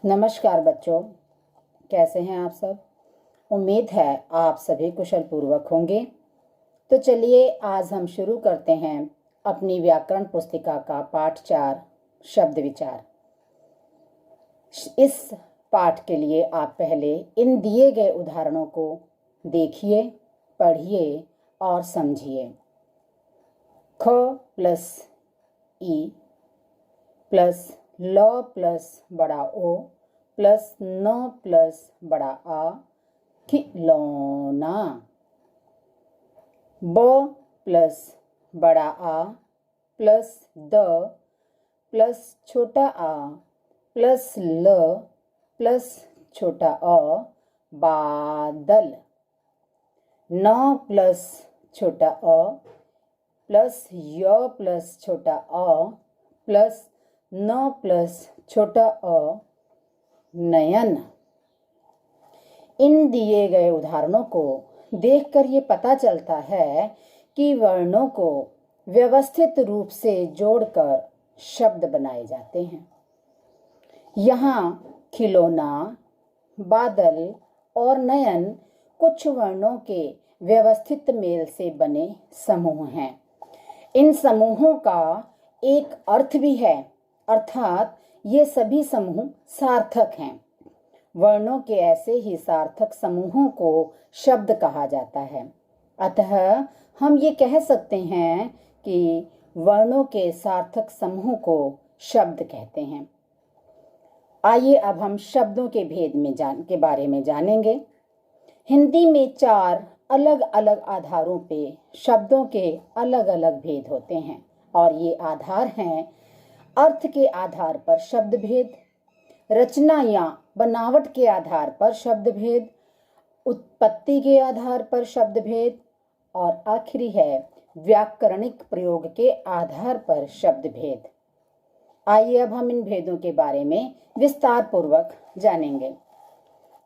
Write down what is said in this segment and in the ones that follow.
नमस्कार बच्चों, कैसे हैं आप सब। उम्मीद है आप सभी कुशल पूर्वक होंगे। तो चलिए आज हम शुरू करते हैं अपनी व्याकरण पुस्तिका का पाठ 4 शब्द विचार। इस पाठ के लिए आप पहले इन दिए गए उदाहरणों को देखिए, पढ़िए और समझिए। ख प्लस ई प्लस ल प्लस बड़ा ओ प्लस न प्लस बड़ा आ खिलौना। ब प्लस बड़ा आ प्लस द प्लस छोटा आ प्लस ल प्लस छोटा अ बादल। न प्लस छोटा अ प्लस य प्लस छोटा अ प्लस न प्लस छोटा अ नयन। इन दिए गए उदाहरणों को देखकर ये पता चलता है कि वर्णों को व्यवस्थित रूप से जोड़कर शब्द बनाए जाते हैं। यहाँ खिलौना, बादल और नयन कुछ वर्णों के व्यवस्थित मेल से बने समूह हैं। इन समूहों का एक अर्थ भी है, अर्थात ये सभी समूह सार्थक हैं। वर्णों के ऐसे ही सार्थक समूहों को शब्द कहा जाता है। अतः हम ये कह सकते हैं कि वर्णों के सार्थक समूह को शब्द कहते हैं। आइए अब हम शब्दों के भेद के बारे में जानेंगे। हिंदी में 4 अलग अलग आधारों पे शब्दों के अलग अलग भेद होते हैं और ये आधार हैं: अर्थ के आधार पर शब्द भेद, रचना या बनावट के आधार पर शब्द भेद, उत्पत्ति के आधार पर शब्द भेद और आखिरी है व्याकरणिक प्रयोग के आधार पर शब्द भेद। आइए अब हम इन भेदों के बारे में विस्तार पूर्वक जानेंगे।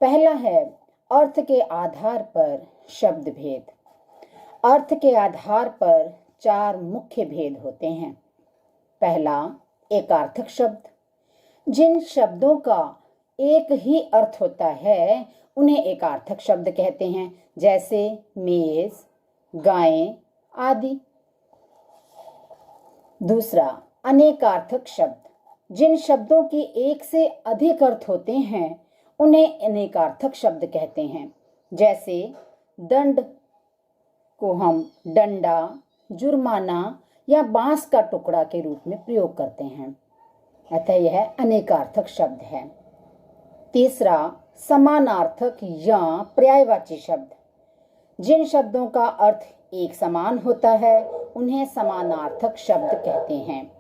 पहला है अर्थ के आधार पर शब्द भेद। अर्थ के आधार पर 4 मुख्य भेद होते हैं। पहला एकार्थक शब्द। जिन शब्दों का एक ही अर्थ होता है उन्हें एकार्थक शब्द कहते हैं, जैसे मेज, गायें आदि। दूसरा अनेकार्थक शब्द। जिन शब्दों के एक से अधिक अर्थ होते हैं उन्हें अनेकार्थक शब्द कहते हैं, जैसे दंड को हम डंडा, जुर्माना या बांस का टुकड़ा के रूप में प्रयोग करते हैं। अतः यह अनेकार्थक शब्द है। तीसरा समानार्थक या पर्यायवाची शब्द। जिन शब्दों का अर्थ एक समान होता है उन्हें समानार्थक शब्द कहते हैं,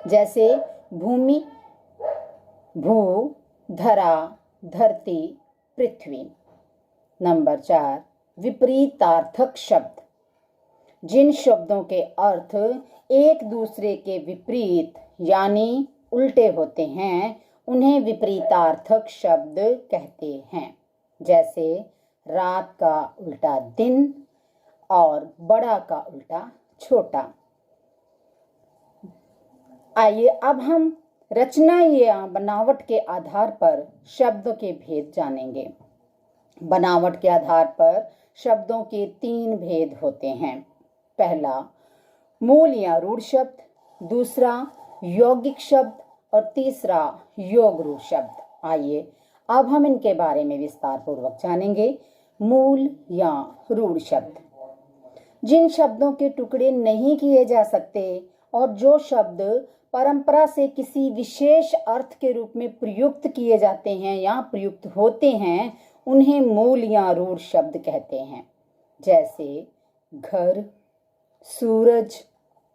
जैसे भूमि, भू, धरा, धरती, पृथ्वी। नंबर 4 विपरीतार्थक शब्द। जिन शब्दों के अर्थ एक दूसरे के विपरीत यानी उल्टे होते हैं उन्हें विपरीतार्थक शब्द कहते हैं, जैसे रात का उल्टा दिन और बड़ा का उल्टा छोटा। आइए अब हम रचना या बनावट के आधार पर शब्दों के भेद जानेंगे। बनावट के आधार पर शब्दों के 3 भेद होते हैं। पहला मूल या रूढ़ शब्द, दूसरा यौगिक शब्द और तीसरा योग रूढ़ शब्द। आइए अब हम इनके बारे में विस्तार पूर्वक जानेंगे। मूल या रूढ़ शब्द। जिन शब्दों के टुकड़े नहीं किए जा सकते और जो शब्द परंपरा से किसी विशेष अर्थ के रूप में प्रयुक्त किए जाते हैं या प्रयुक्त होते हैं उन्हें मूल या रूढ़ शब्द कहते हैं, जैसे घर, सूरज,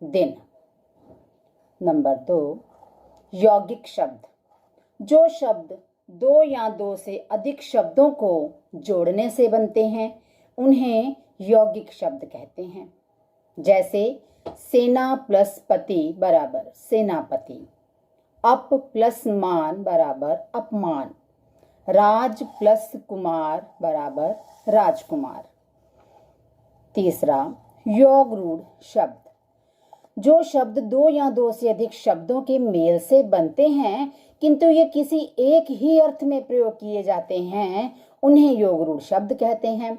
दिन। नंबर 2 यौगिक शब्द। जो शब्द 2 या 2 से अधिक शब्दों को जोड़ने से बनते हैं उन्हें यौगिक शब्द कहते हैं, जैसे सेना प्लस पति बराबर सेनापति, अप प्लस मान बराबर अपमान, राज प्लस कुमार बराबर राजकुमार। तीसरा योग रूढ़ शब्द। जो शब्द दो या दो से अधिक शब्दों के मेल से बनते हैं किंतु ये किसी एक ही अर्थ में प्रयोग किए जाते हैं, उन्हें योग रूढ़ शब्द कहते हैं।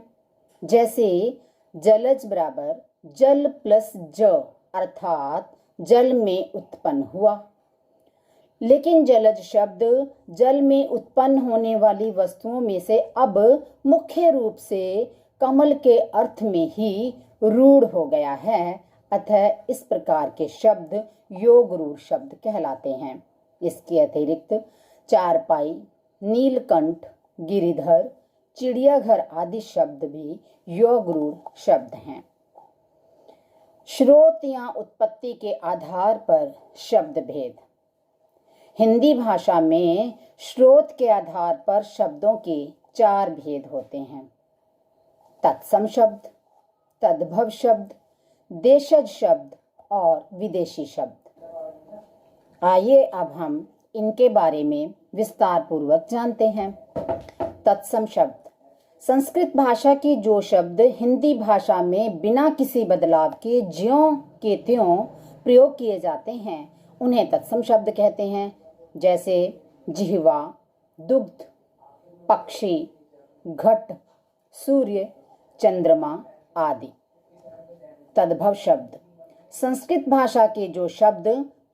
जैसे जलज बराबर जल प्लस ज अर्थात जल में उत्पन्न हुआ। लेकिन जलज शब्द जल में उत्पन्न होने वाली वस्तुओं में से अब मुख्य रूप से कमल के अर्थ में ही रूढ़ हो गया है, अतः इस प्रकार के शब्द योग रूढ़ शब्द कहलाते हैं। इसके अतिरिक्त चारपाई, नीलकंठ, गिरिधर, चिड़ियाघर आदि शब्द भी योग रूढ़ शब्द हैं। स्रोत या उत्पत्ति के आधार पर शब्द भेद। हिंदी भाषा में स्रोत के आधार पर शब्दों के 4 भेद होते हैं: तत्सम शब्द, तद्भव शब्द, देशज शब्द और विदेशी शब्द। आइए अब हम इनके बारे में विस्तार पूर्वक जानते हैं। तत्सम शब्द संस्कृत भाषा की जो शब्द हिंदी भाषा में बिना किसी बदलाव के ज्यों के त्यों प्रयोग किए जाते हैं, उन्हें तत्सम शब्द कहते हैं। जैसे जिह्वा, दुग्ध, पक्षी, घट, सूर्य, चंद्रमा आदि। तद्भव शब्द संस्कृत भाषा के जो शब्द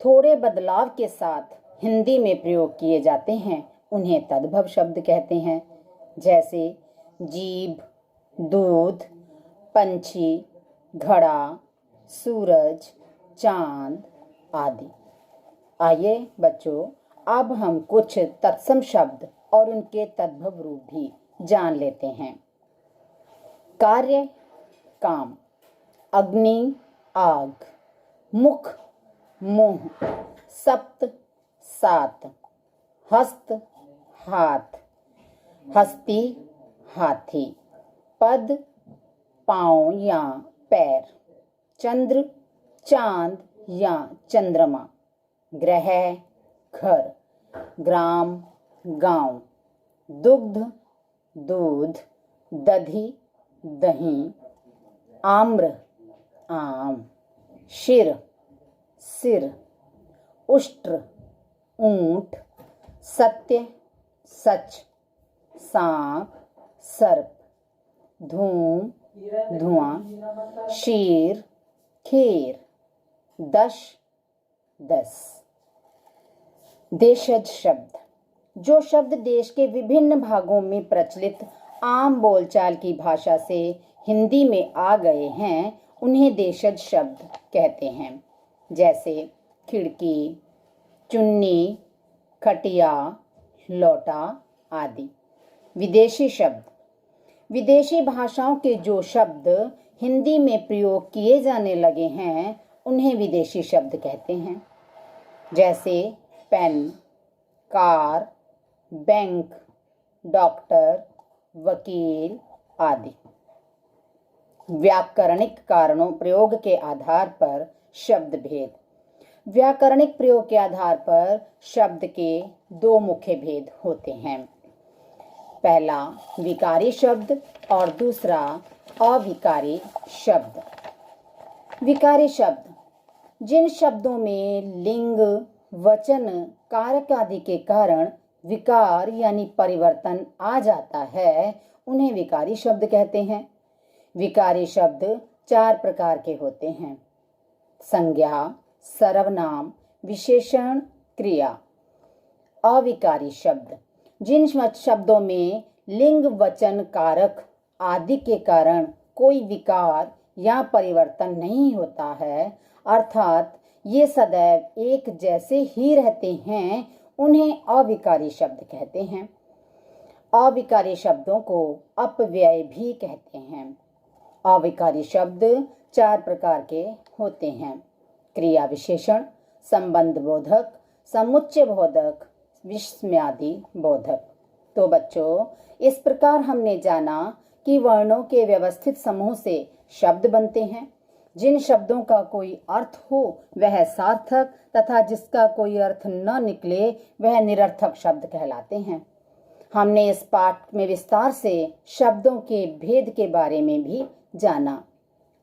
थोड़े बदलाव के साथ हिंदी में प्रयोग किए जाते हैं, उन्हें तद्भव शब्द कहते हैं। जैसे जीभ, दूध, पंछी, घड़ा, सूरज, चांद आदि। आइए बच्चों, अब हम कुछ तत्सम शब्द और उनके तद्भव रूप भी जान लेते हैं। कार्य काम, अग्नि आग, मुख मुंह, सप्त सात, हस्त हाथ, हस्ती हाथी, पद पांव या पैर, चंद्र चांद या चंद्रमा, ग्रह घर, ग्राम गांव, दुग्ध दूध, दधी दही, आम्र आम, शिर सिर, उष्ट्र ऊंट, सत्य सच, सांप सर्प, धूम धुआं, शीर खीर, दश दस। देशज शब्द जो शब्द देश के विभिन्न भागों में प्रचलित आम बोलचाल की भाषा से हिंदी में आ गए हैं, उन्हें देशज शब्द कहते हैं। जैसे खिड़की, चुन्नी, खटिया, लौटा आदि। विदेशी शब्द विदेशी भाषाओं के जो शब्द हिंदी में प्रयोग किए जाने लगे हैं, उन्हें विदेशी शब्द कहते हैं। जैसे पेन, कार, बैंक, डॉक्टर, वकील आदि। व्याकरणिक कारणों प्रयोग के आधार पर शब्द भेद। व्याकरणिक प्रयोग के आधार पर शब्द के 2 मुख्य भेद होते हैं। पहला विकारी शब्द और दूसरा अविकारी शब्द। विकारी शब्द जिन शब्दों में लिंग, वचन, कारक आदि के कारण विकार यानी परिवर्तन आ जाता है, उन्हें विकारी शब्द कहते हैं। विकारी शब्द 4 प्रकार के होते हैं: संज्ञा, सर्वनाम, विशेषण, क्रिया। अविकारी शब्द जिन शब्दों में लिंग, वचन, कारक आदि के कारण कोई विकार या परिवर्तन नहीं होता है, अर्थात ये सदैव एक जैसे ही रहते हैं, उन्हें अविकारी शब्द कहते हैं। अविकारी शब्दों को अपव्यय भी कहते हैं। अविकारी शब्द 4 प्रकार के होते हैं: क्रिया विशेषण, संबंध बोधक, समुच्चय बोधक, विस्मयादि बोधक। तो बच्चों, इस प्रकार हमने जाना कि वर्णों के व्यवस्थित समूह से शब्द बनते हैं। जिन शब्दों का कोई अर्थ हो वह सार्थक तथा जिसका कोई अर्थ न निकले वह निरर्थक शब्द कहलाते हैं। हमने इस पाठ में विस्तार से शब्दों के भेद के बारे में भी जाना।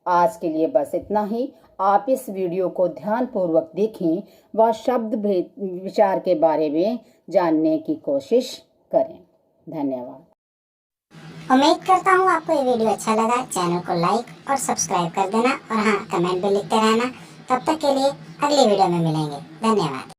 आज के लिए बस इतना ही। आप इस वीडियो को ध्यानपूर्वक देखें व शब्द विचार के बारे में जानने की कोशिश करें। धन्यवाद। उम्मीद करता हूँ आपको ये वीडियो अच्छा लगा। चैनल को लाइक और सब्सक्राइब कर देना और हाँ, कमेंट भी लिखते रहना। तब तक के लिए अगली वीडियो में मिलेंगे। धन्यवाद।